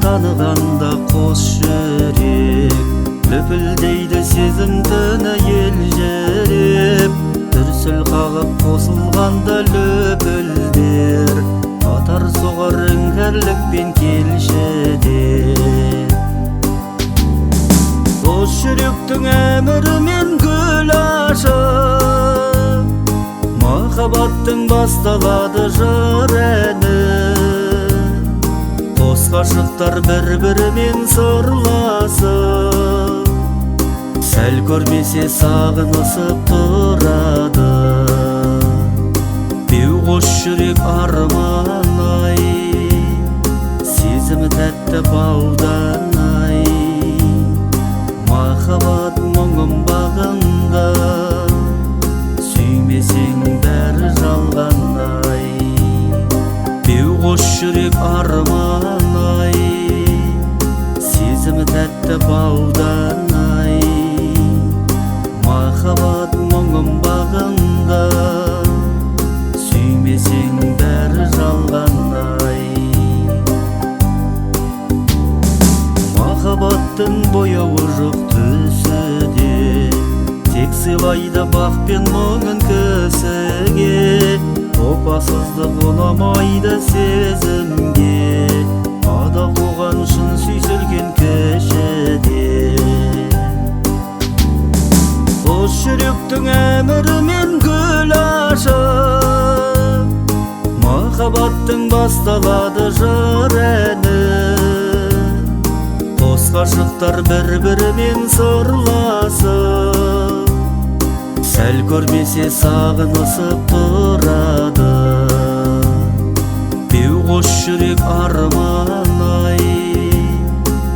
танығанда қос жүрек лүпілдейді сезім түні елжіреп, дүрсіл қағып қосылғанда лүпілдер атар соғар іңкәрлікпен келшіде. Қос жүректің әмірімен гүл ашып, махаббаттың басталады жыр әні. Қос ғашықтар бір-бірімен сырласып, сәл көрмесе сағынысып тұрады. Беу қос жүрек арман-ай, сезімі тәтті баудан-ай. Махаббат мұңым бағында, сүймесең бәрі жалған-ай. Беу қос жүрек арман-ай, сезімі тәтті баудан-ай. Махаббат мұңым бағында, сүймесең бәрі жалған-ай. Махаббаттың бояуы жоқ түсіде, тек сыйлайды бақ пен мұңын кісіге. Опасыздық ұнамайды сезімге, адал оған шын сүйсілген кішіде. Қос жүректің әмірімен гүл ашып, махаббаттың басталады жыр әні. Қос ғашықтар бір-бірімен сырласып, сәл көрмесе сағынысып тұрады. Беу қос жүрек арман-ай,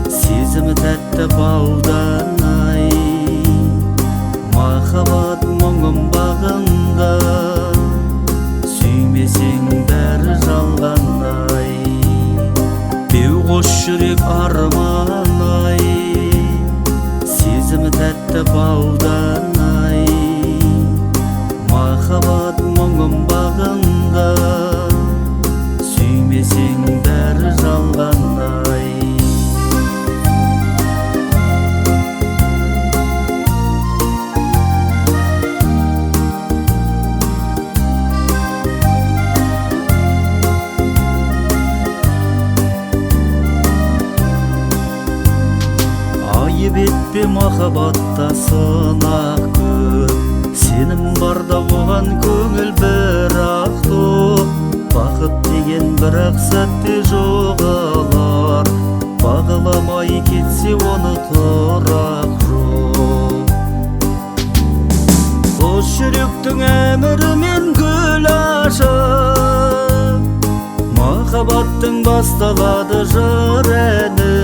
сезімі тәтті баудан-ай. Махаббат мұңым бағында, сүймесең бәрі жалған-ай. Беу қос жүрек арман-ай, сезімі тәтті баудан-ай. Махаббат мұңым бағында, сүймесең бәрі жалған-ай. Айып етпе махаббатта сынақ көп, сенім барда оған көңіл бірақ тоқ. Бақыт деген бірақ сәтте жоғалар, бағаламай кетсе оны тұрақ жоқ. Қос жүректің әмірімен гүл ашып, махаббаттың басталады жыр әні.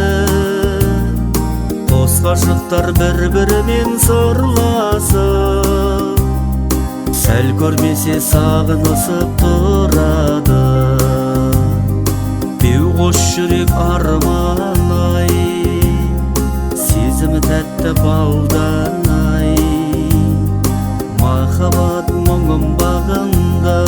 Қос ғашықтар бір-бірімен сырласып, сәл көрмесе сағынысып тұрады. Беу қос жүрек арман-ай, сезімі тәтті баудан-ай. Махаббат мұңым бағында,